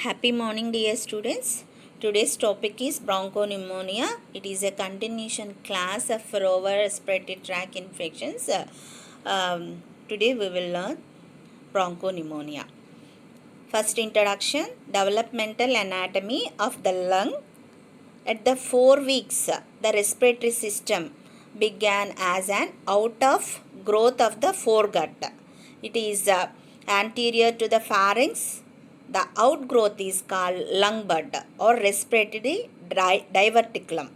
Happy morning, dear students. Today's topic is bronchopneumonia. It is a continuation class of lower respiratory tract infections. Today we will learn bronchopneumonia. First introduction, developmental anatomy of the lung. At the 4 weeks, the respiratory system began as an out of growth of the foregut. It is anterior to the pharynx. The outgrowth is called lung bud or respiratory diverticulum.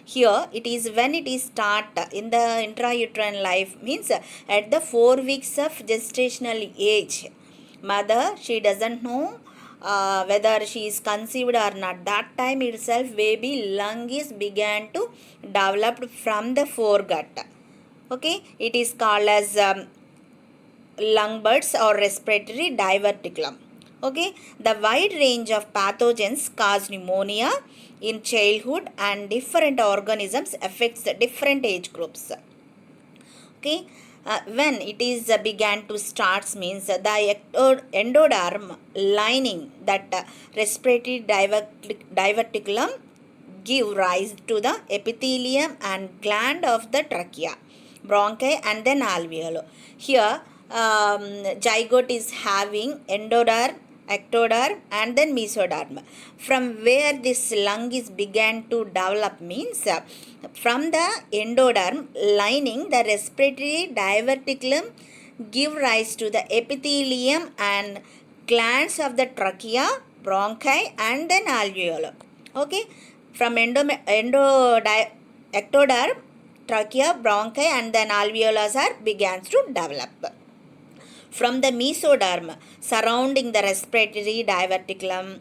Here it is when it is start in the intrauterine life, means at the 4 weeks of gestational age. Mother, she doesn't know whether she is conceived or not. That time itself baby lung is began to develop from the foregut. Okay, it is called as lung buds or respiratory diverticulum. Okay, the wide range of pathogens cause pneumonia in childhood, and different organisms affects different age groups. Okay, when it is began to start means the endoderm lining, that respiratory diverticulum give rise to the epithelium and gland of the trachea, bronchi and then alveoli. Here zygote is having endoderm, ectoderm and then mesoderm. From where this lung is began to develop means from the endoderm lining, the respiratory diverticulum give rise to the epithelium and glands of the trachea, bronchi and then alveoli. Okay, from ectoderm, trachea, bronchi and then alveolus are begins to develop. From the mesoderm surrounding the respiratory diverticulum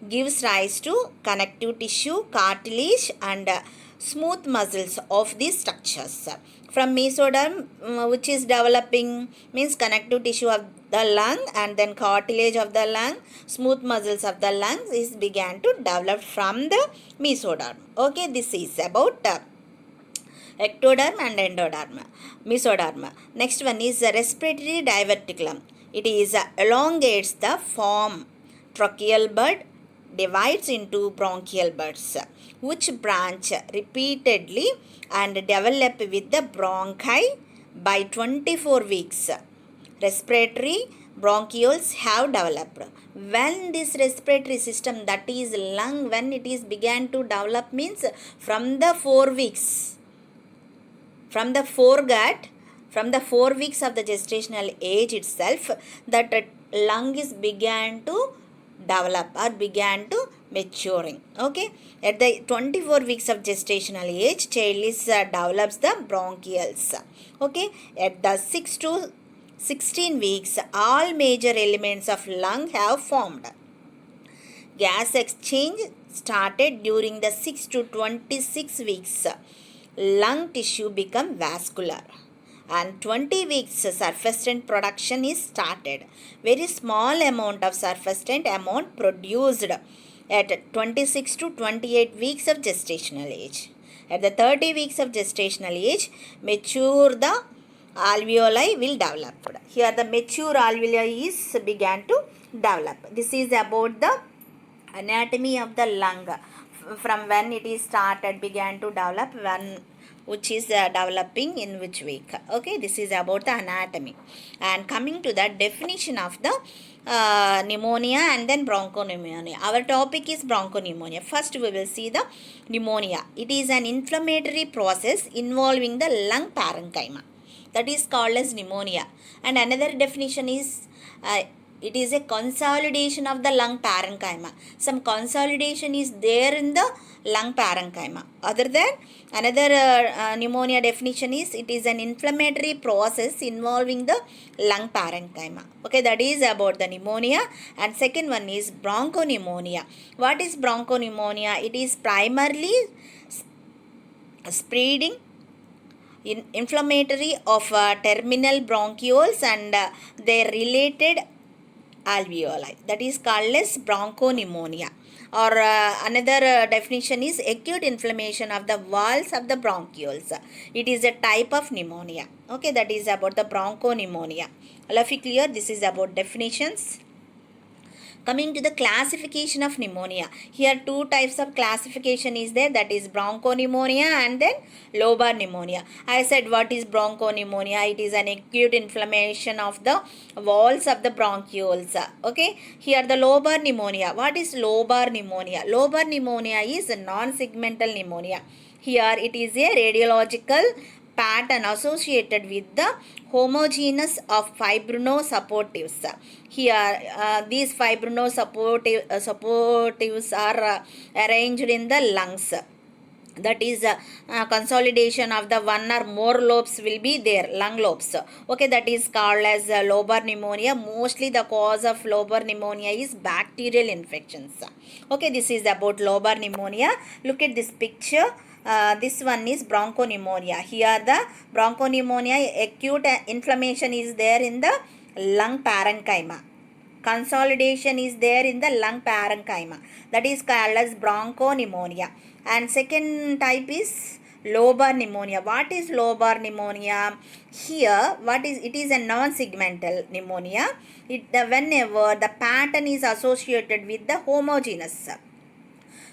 gives rise to connective tissue, cartilage and smooth muscles of these structures. From mesoderm, which is developing means connective tissue of the lung and then cartilage of the lung, smooth muscles of the lungs is began to develop from the mesoderm. Okay, this is about ectoderm and endoderm, mesoderm. Next one is respiratory diverticulum. It is elongates the form tracheal bud, divides into bronchial buds, which branch repeatedly and develop with the bronchi by 24 weeks. Respiratory bronchioles have developed. When this respiratory system, that is lung, when it is began to develop means from the 4 weeks. From the foregut, from the 4 weeks of the gestational age itself, that lung is began to develop or began to maturing. Okay, at the 24 weeks of gestational age, child is develops the bronchioles. Okay, at the 6 to 16 weeks, all major elements of lung have formed. Gas exchange started during the 6 to 26 weeks. Lung tissue become vascular, and 20 weeks surfactant production is started. Very small amount of surfactant amount produced at 26 to 28 weeks of gestational age. At the 30 weeks of gestational age, mature the alveoli will develop. Here the mature alveoli is began to develop. This is about the anatomy of the lung, from when it is started began to develop, when which is developing in which week. Okay, this is about the anatomy. And coming to the definition of the pneumonia and then bronchopneumonia. Our topic is bronchopneumonia. First we will see the pneumonia. It is an inflammatory process involving the lung parenchyma, that is called as pneumonia. And another definition is it is a consolidation of the lung parenchyma. Some consolidation is there in the lung parenchyma. Other than another pneumonia definition is it is an inflammatory process involving the lung parenchyma. Okay, that is about the pneumonia. And second one is bronchopneumonia. What is bronchopneumonia? It is primarily spreading inflammatory of terminal bronchioles and their related alveoli, that is called as bronchopneumonia. Or another definition is acute inflammation of the walls of the bronchioles. It is a type of pneumonia. Okay, that is about the bronchopneumonia. All of you clear? This is about definitions. Coming to the classification of pneumonia, here two types of classification is there, that is bronchopneumonia and then lobar pneumonia. I said what is bronchopneumonia? It is an acute inflammation of the walls of the bronchioles. Okay, here the lobar pneumonia. What is lobar pneumonia? Lobar pneumonia is a non-segmental pneumonia. Here it is a radiological pattern associated with the homogeneous of fibronosupportives. Here these fibronosupportives are arranged in the lungs. That is consolidation of the one or more lobes will be there, lung lobes. Okay, that is called as lobar pneumonia. Mostly the cause of lobar pneumonia is bacterial infections. Okay, this is about lobar pneumonia. Look at this picture. This one is bronchopneumonia. Here the bronchopneumonia acute inflammation is there in the lung parenchyma. Consolidation is there in the lung parenchyma. That is called as bronchopneumonia. And second type is lobar pneumonia. What is lobar pneumonia? Here, it is a non-segmental pneumonia. Whenever the pattern is associated with the homogeneous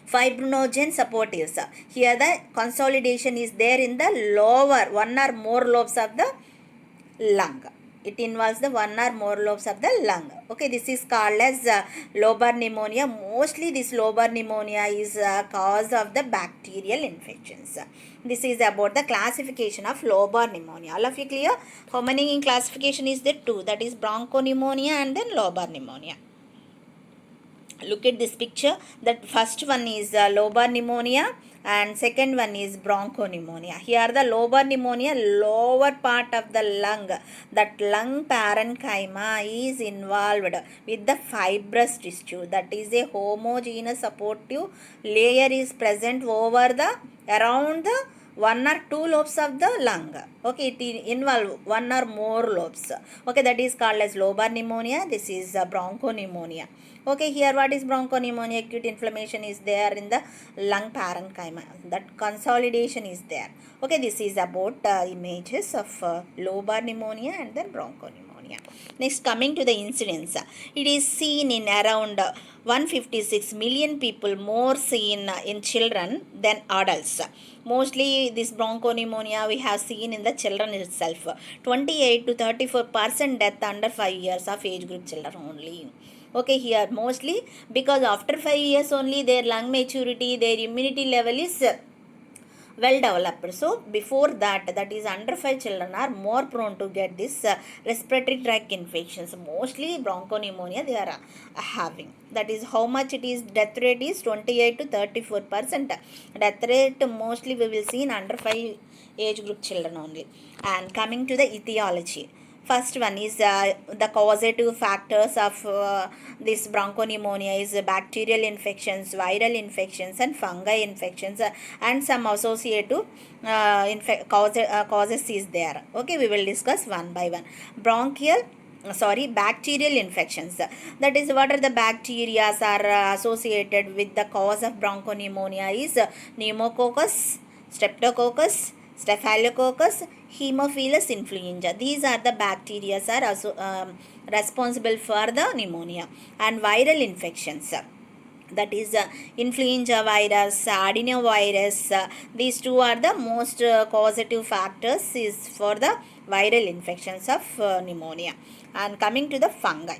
fibrinogen supportives. Here the consolidation is there in the lower one or more lobes of the lung. It involves the one or more lobes of the lung. Okay, this is called as lobar pneumonia. Mostly this lobar pneumonia is cause of the bacterial infections. This is about the classification of lobar pneumonia. All of you clear? How many in classification is there? Two. That is bronchopneumonia and then lobar pneumonia. Look at this picture. That first one is lobar pneumonia and second one is bronchopneumonia. Here the lobar pneumonia, lower part of the lung, that lung parenchyma is involved with the fibrous tissue. That is a homogeneous supportive layer is present over the around the one or two lobes of the lung. Okay, it involve one or more lobes. Okay, that is called as lobar pneumonia. This is bronchopneumonia. Okay, here what is bronchopneumonia? Acute inflammation is there in the lung parenchyma. That consolidation is there. Okay, this is about images of lobar pneumonia and then bronchopneumonia. Next, coming to the incidence. It is seen in around 156 million people, more seen in children than adults. Mostly this bronchopneumonia we have seen in the children itself. 28 to 34% death under 5 years of age group children only. Okay, here mostly because after 5 years only their lung maturity, their immunity level is well developed. So before that, that is under 5 children are more prone to get this respiratory tract infections. Mostly bronchopneumonia they are having. That is how much it is. Death rate is 28 to 34%. Death rate mostly we will see in under 5 age group children only. And coming to the etiology. First one is the causative factors of this bronchopneumonia is bacterial infections, viral infections and fungi infections and some associative causes is there. Okay, we will discuss one by one. Bacterial infections. That is, what are the bacteria are associated with the cause of bronchopneumonia is pneumococcus, streptococcus, staphylococcus, Haemophilus influenza. These are the bacteria are also responsible for the pneumonia. And viral infections. That is influenza virus, adenovirus. These two are the most causative factors is for the viral infections of pneumonia. And coming to the fungi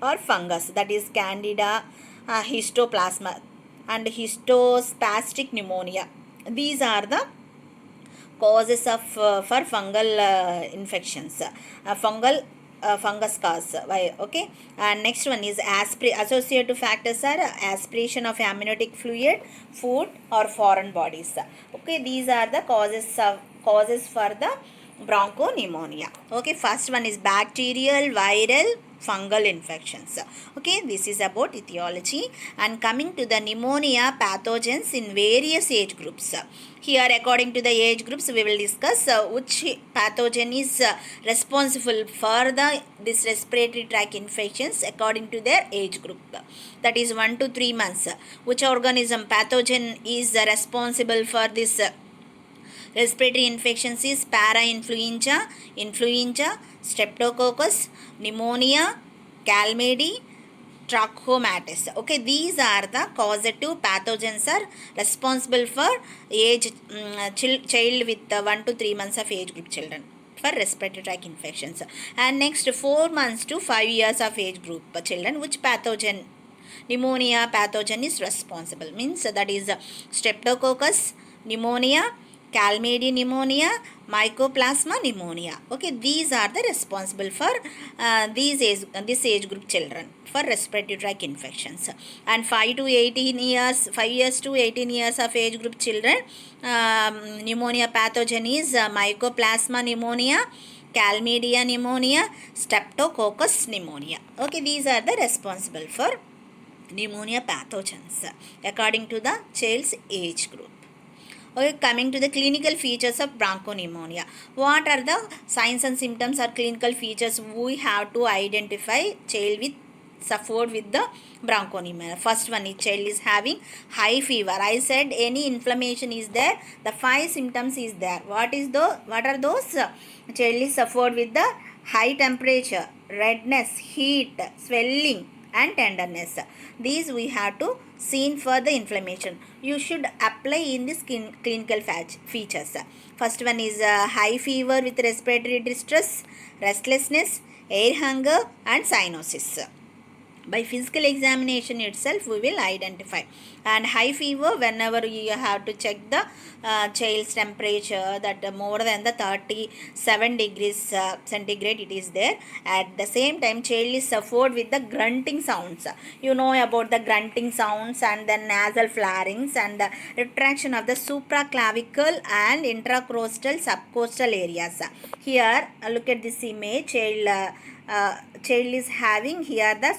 or fungus, that is Candida, histoplasma and histospastic pneumonia. These are the causes of for fungal infections. Fungus cause. Okay, and next one is associative factors are aspiration of amniotic fluid, food or foreign bodies. Okay, these are the causes for the bronchopneumonia. Okay, first one is bacterial, viral, fungal infections. Okay, this is about etiology. And coming to the pneumonia pathogens in various age groups. Here, according to the age groups, we will discuss which pathogen is responsible for this respiratory tract infections according to their age group. That is 1 to 3 months. Which organism pathogen is responsible for this respiratory infections is parainfluenza, influenza, streptococcus, pneumonia, chlamydia, trachomatis. Okay, these are the causative pathogens are responsible for child with 1 to 3 months of age group children for respiratory tract infections. And next 4 months to 5 years of age group children, which pathogen, pneumonia pathogen is responsible, means that is streptococcus pneumonia, chlamydia pneumonia, mycoplasma pneumonia. Okay, these are the responsible for this age group children for respiratory tract infections. And 5 years to 18 years of age group children, pneumonia pathogen is mycoplasma pneumonia, chlamydia pneumonia, streptococcus pneumonia. Okay, these are the responsible for pneumonia pathogens according to the child's age group. Okay, coming to the clinical features of bronchopneumonia. What are the signs and symptoms or clinical features we have to identify child with suffered with the bronchopneumonia? First one is child is having high fever. I said any inflammation is there, the 5 symptoms is there. What are those? Child is suffered with the high temperature, redness, heat, swelling and tenderness. These we have to seen for the inflammation. You should apply in the skin clinical features. First one is high fever with respiratory distress, restlessness, air hunger and cyanosis. By physical examination itself we will identify. And high fever, whenever you have to check the child's temperature, that more than the 37 degrees centigrade it is there. At the same time child is suffered with the grunting sounds. You know about the grunting sounds and the nasal flarynx and the retraction of the supraclavicle and intracostal subcostal areas. Here look at this image. Child is having here the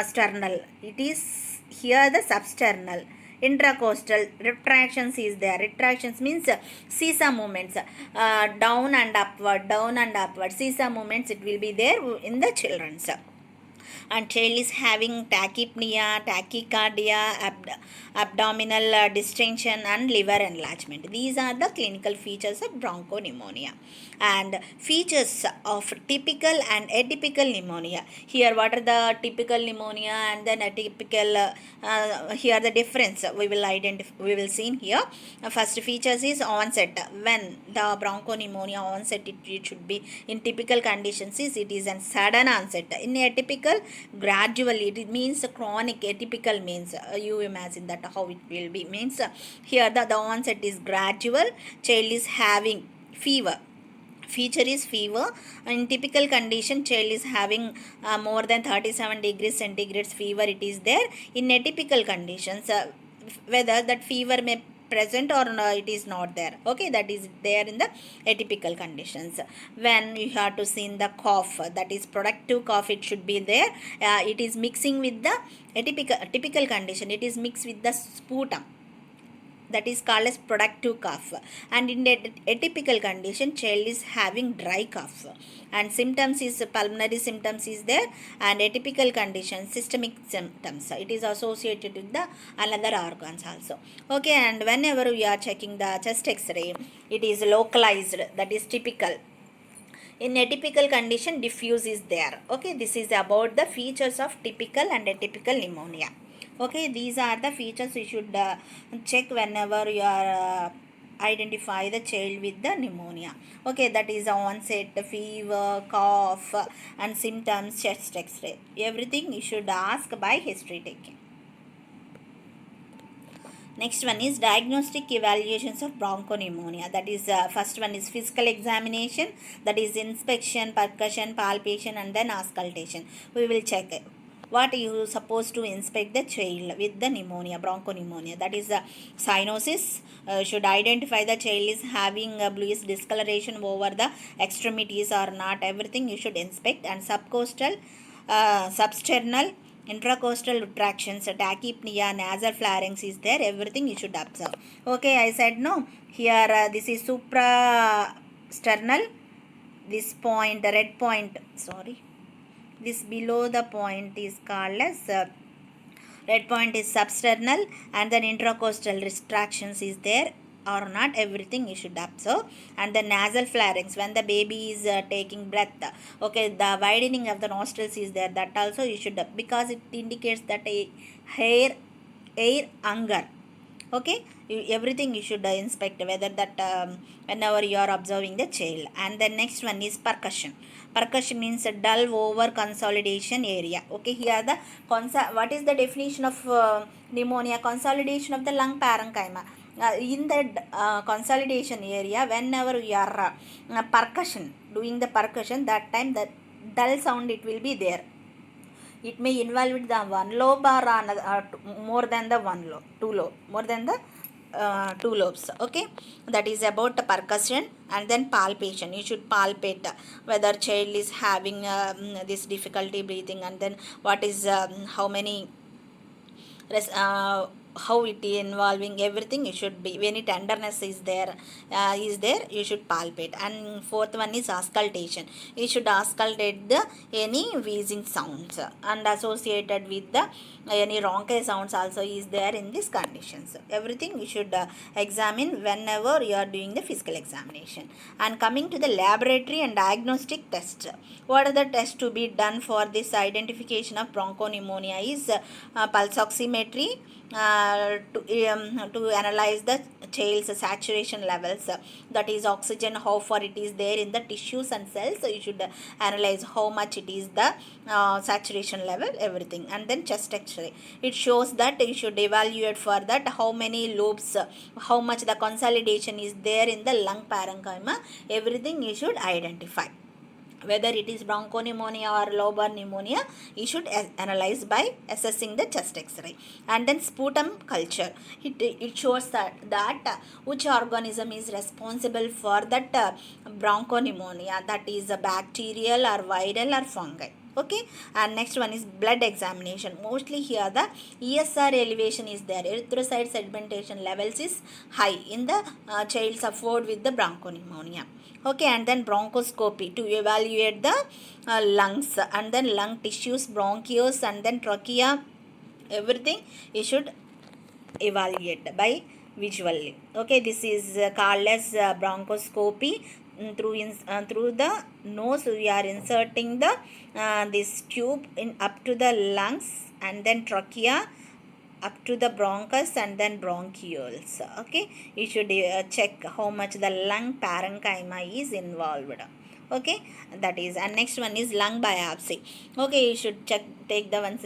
sternal, it is here the substernal, intracostal retractions is there. Retractions means seesaw movements, down and upward seesaw movements it will be there in the children's. And child is having tachypnea, tachycardia, abdominal distension and liver enlargement. These are the clinical features of bronchopneumonia. And features of typical and atypical pneumonia. Here what are the typical pneumonia and then atypical, here the difference we will see in here. First features is onset. When the bronchopneumonia onset, it should be in typical conditions is it is a sudden onset. In atypical, gradually, it means chronic. Atypical means you imagine that how it will be, means here the onset is gradual. Child is having fever. Feature is fever. In typical condition child is having more than 37 degrees centigrade fever it is there. In atypical conditions, whether that fever may present or no, it is not there. Okay, that is there in the atypical conditions. When you have to see in the cough, that is productive cough, it should be there. It is mixing with the typical condition, it is mixed with the sputum, that is called as productive cough. And in atypical condition child is having dry cough, and symptoms is pulmonary symptoms is there. And atypical condition systemic symptoms, it is associated with the another organs also. Okay, and whenever we are checking the chest x-ray, it is localized, that is typical. In atypical condition diffuse is there. Okay, this is about the features of typical and atypical pneumonia. Okay, these are the features you should check whenever you are identify the child with the pneumonia. Okay, that is onset, fever, cough and symptoms, chest x-ray. Everything you should ask by history taking. Next one is diagnostic evaluations of bronchopneumonia. That is first one is physical examination, that is inspection, percussion, palpation and then auscultation. We will check what you supposed to inspect the child with the pneumonia, bronchopneumonia. That is cyanosis. Should identify the child is having a bluish discoloration over the extremities or not. Everything you should inspect. And subcostal, substernal, intracostal retractions, tachypnea, nasal pharynx is there. Everything you should observe. Okay, I said no. Here this is suprasternal. This point, the red point, sorry. This below the point is called as red point is substernal, and then intracostal retractions is there. or not, everything you should observe. And the nasal pharynx, when the baby is taking breath, okay, the widening of the nostrils is there, that also you should, because it indicates that a hair air hunger. Okay, everything you should inspect, whether that whenever you are observing the child. And the next one is percussion. Percussion means a dull over consolidation area. Okay, here the what is the definition of pneumonia? Consolidation of the lung parenchyma. In the consolidation area, whenever we are percussion, doing the percussion, that time the dull sound it will be there. It may involve the one lobe or another, more than the one lobe, two lobe, more than the two lobes. Okay, that is about the percussion. And then palpation, you should palpate whether child is having this difficulty breathing, and then what is how many how it is involving, everything you should be, when it tenderness is there, you should palpate. And fourth one is auscultation. You should auscultate the any wheezing sounds, and associated with the any ronchi sounds also is there in these conditions. Everything you should examine whenever you are doing the physical examination. And coming to the laboratory and diagnostic test, what are the tests to be done for this identification of bronchopneumonia is pulse oximetry, to analyze the child's saturation levels, that is oxygen, how far it is there in the tissues and cells. So you should analyze how much it is the saturation level, everything. And then chest x-ray, it shows that you should evaluate for that how many lobes, how much the consolidation is there in the lung parenchyma, everything you should identify. Whether it is bronchopneumonia or lobar pneumonia, you should analyze by assessing the chest x-ray. And then sputum culture, it shows that which organism is responsible for that bronchopneumonia, that is a bacterial or viral or fungi. Okay, and next one is blood examination. Mostly here the ESR elevation is there, erythrocyte sedimentation levels is high in the child suffered with the bronchopneumonia. Okay, and then bronchoscopy to evaluate the lungs, and then lung tissues, bronchioles, and then trachea, everything you should evaluate by visually. Okay, this is called as bronchoscopy. Through the nose we are inserting the this tube in up to the lungs, and then trachea up to the bronchus, and then bronchioles. Okay, you should check how much the lung parenchyma is involved. Okay, that is. And next one is lung biopsy. Okay, you should take the one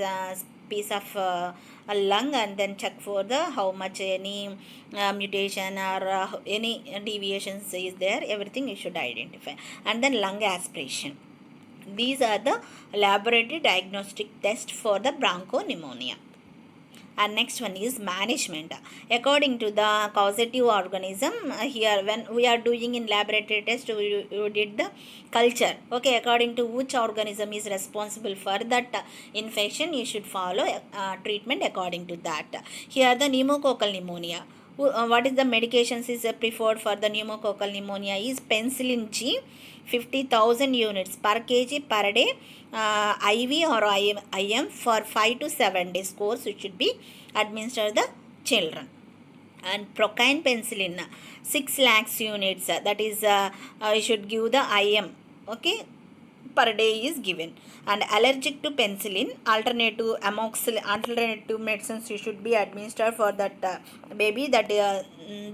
piece of a lung, and then check for the how much any mutation or any deviations is there, everything you should identify. And then lung aspiration, these are the laboratory diagnostic tests for the bronchopneumonia. And next one is management. According to the causative organism, here when we are doing in laboratory test, we did the culture. Okay, according to which organism is responsible for that infection, you should follow treatment according to that. Here the pneumococcal pneumonia, what is the medications is preferred for the pneumococcal pneumonia is penicillin G, 50,000 units per kg per day, IV or IM for 5 to 7 days course, it should be administered the children. And procaine penicillin 6 lakhs units, that is you should give the IM. Okay, per day is given. And allergic to penicillin, alternative medicines you should be administered for that baby, that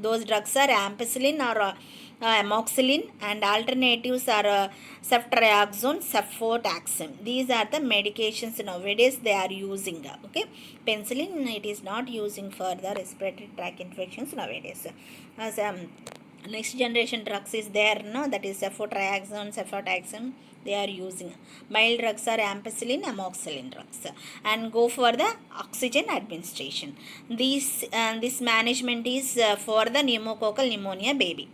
those drugs are ampicillin or amoxicillin, and alternatives are ceftriaxone, cefotaxime. These are the medications nowadays they are using. Okay, penicillin it is not using for the respiratory tract infections nowadays. As next generation drugs is there, no, that is ceftriaxone, cefotaxime they are using. Mild drugs are ampicillin, amoxicillin drugs. And go for the oxygen administration. This management is for the pneumococcal pneumonia baby.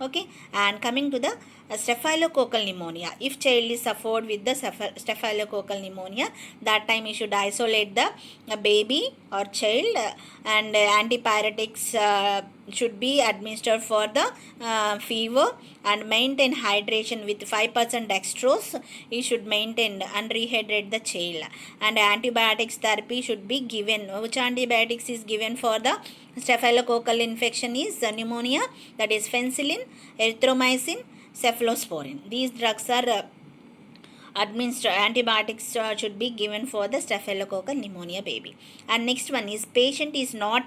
Okay, and coming to the Staphylococcal pneumonia. If child is suffered with the staphylococcal pneumonia, that time you should isolate the baby or child, and antipyretics should be administered for the fever, and maintain hydration with 5% dextrose. You should maintain and rehydrate the child, and antibiotics therapy should be given. Which antibiotics is given for the staphylococcal infection is pneumonia, that is penicillin, erythromycin, cephalosporin. These drugs are antibiotics should be given for the staphylococcal pneumonia baby. And next one is patient is not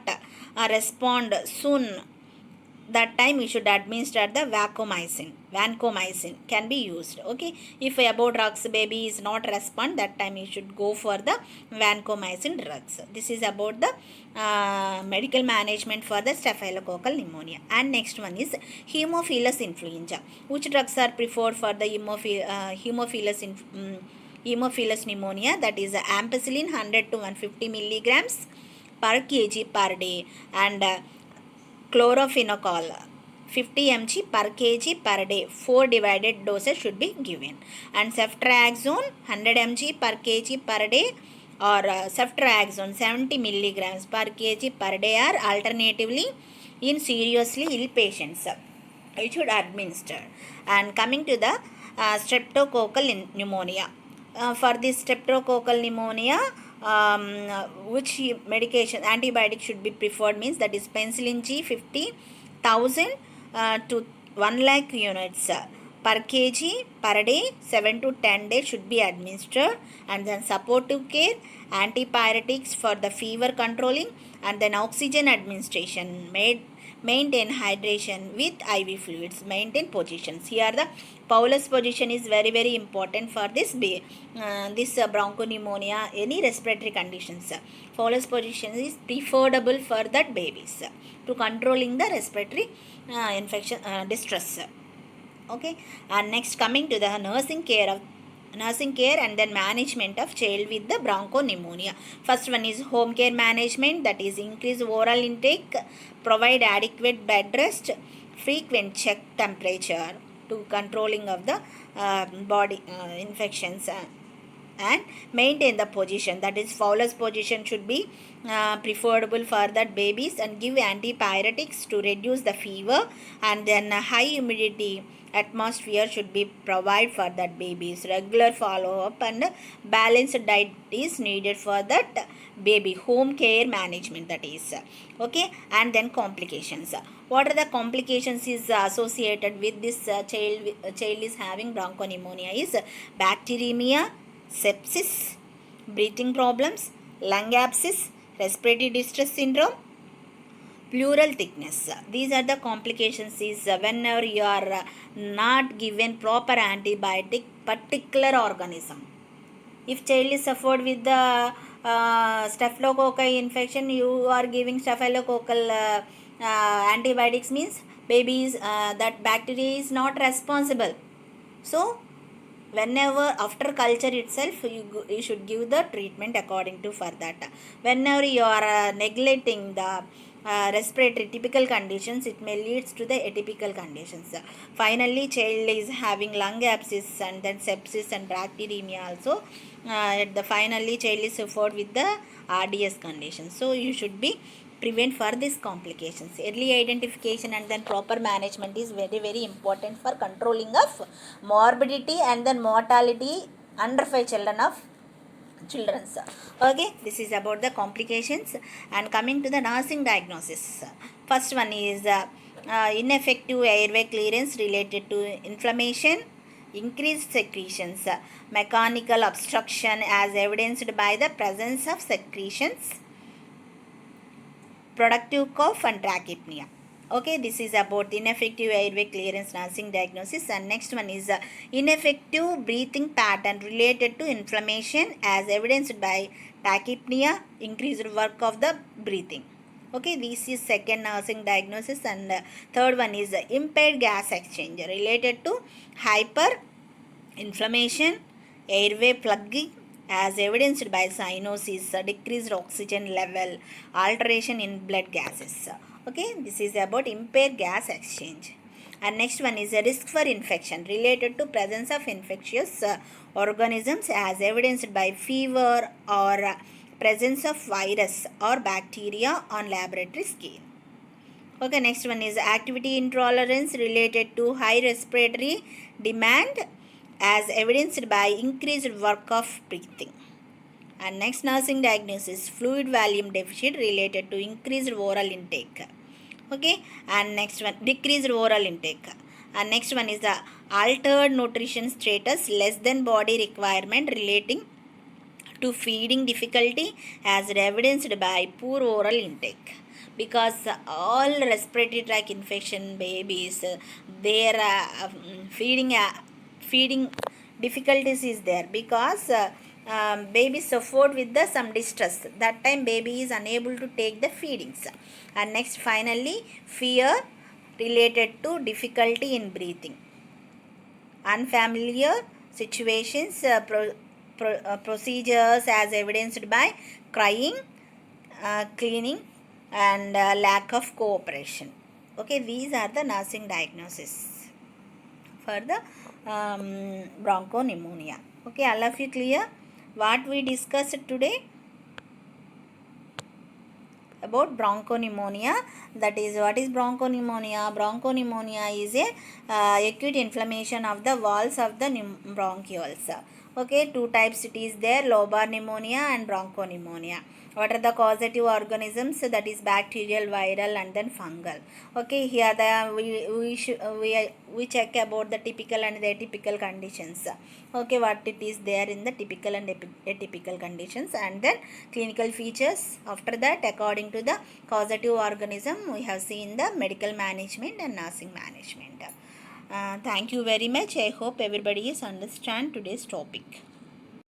respond soon, that time we should administer the vancomycin can be used. Okay, if about drugs baby is not respond, that time you should go for the vancomycin drugs. This is about the medical management for the staphylococcal pneumonia. And next one is Haemophilus influenza. Which drugs are preferred for the Haemophilus pneumonia? That is ampicillin 100 to 150 milligrams per kg per day, and chlorophenol 50 mg per kg per day, 4 divided doses should be given. And ceftriaxone 100 mg per kg per day, or ceftriaxone 70 milligrams per kg per day, are alternatively in seriously ill patients it should administer. And coming to the streptococcal pneumonia. For this streptococcal pneumonia, which medication antibiotic should be preferred means, that is penicillin G 50,000 to 1 lakh units per kg per day, 7 to 10 days should be administered. And then supportive care, antipyretics for the fever controlling, and then oxygen administration, maintain hydration with IV fluids, maintain positions. Here the Paulus position is very very important for this bronchopneumonia, any respiratory conditions. Paulus position is preferable for that babies to controlling the respiratory infection distress. Okay, and next coming to the nursing care and then management of child with the bronchopneumonia. First one is home care management, that is increase oral intake, provide adequate bed rest, frequent check temperature to controlling of the body infections, and maintain the position, that is Fowler's position should be preferable for that babies, and give antipyretics to reduce the fever. And then high humidity atmosphere should be provided for that babies. Regular follow up and balanced diet is needed for that baby. Home care management, that is. Okay, and then complications. What are the complications is associated with this child is having bronchopneumonia is bacteremia, sepsis, breathing problems, lung abscess, respiratory distress syndrome, pleural thickness. These are the complications is whenever you are not given proper antibiotic particular organism. If child is suffered with the staphylococcal infection, you are giving staphylococcal antibiotics means babies that bacteria is not responsible. So whenever after culture itself you should give the treatment according to for that. Whenever you are neglecting the respiratory typical conditions, it may leads to the atypical conditions. Finally child is having lung abscess and then sepsis and bacteremia also. At the finally child is suffered with the RDS condition. So you should be prevent for these complications. Early identification and then proper management is very very important for controlling of morbidity and then mortality under 5 children of children. Okay, this is about the complications. And coming to the nursing diagnosis, first one is ineffective airway clearance related to inflammation, increased secretions, mechanical obstruction as evidenced by the presence of secretions, productive cough and trachypnea. Okay, this is about ineffective airway clearance nursing diagnosis. And next one is ineffective breathing pattern related to inflammation as evidenced by tachypnea, increased work of the breathing. Okay, this is second nursing diagnosis. And third one is impaired gas exchange related to hyper inflammation, airway plugging as evidenced by cyanosis, decreased oxygen level, alteration in blood gases. Okay, this is about impaired gas exchange. And next one is a risk for infection related to presence of infectious organisms as evidenced by fever or presence of virus or bacteria on laboratory scale. Okay, next one is activity intolerance related to high respiratory demand as evidenced by increased work of breathing. And next, nursing diagnosis fluid volume deficit related to increased oral intake. Okay, and next one decreased oral intake. And next one is the altered nutrition status less than body requirement relating to feeding difficulty as evidenced by poor oral intake. Because all respiratory tract infection babies, their feeding difficulties is there because babies suffered with the some distress. That time baby is unable to take the feedings. And next, finally, fear related to difficulty in breathing, unfamiliar situations, procedures as evidenced by crying, cleaning, and lack of cooperation. Okay, these are the nursing diagnosis for the bronchopneumonia. Okay, all of you clear what we discussed today about bronchopneumonia? That is, what is bronchopneumonia? Bronchopneumonia is a acute inflammation of the walls of the bronchioles. Okay, two types it is there, lobar pneumonia and bronchopneumonia. What are the causative organisms? That is bacterial, viral, and then fungal. Okay, here we check about the typical and the atypical conditions. Okay, what it is there in the typical and atypical conditions, and then clinical features. After that, according to the causative organism, we have seen the medical management and nursing management. Thank you very much. I hope everybody is understand today's topic.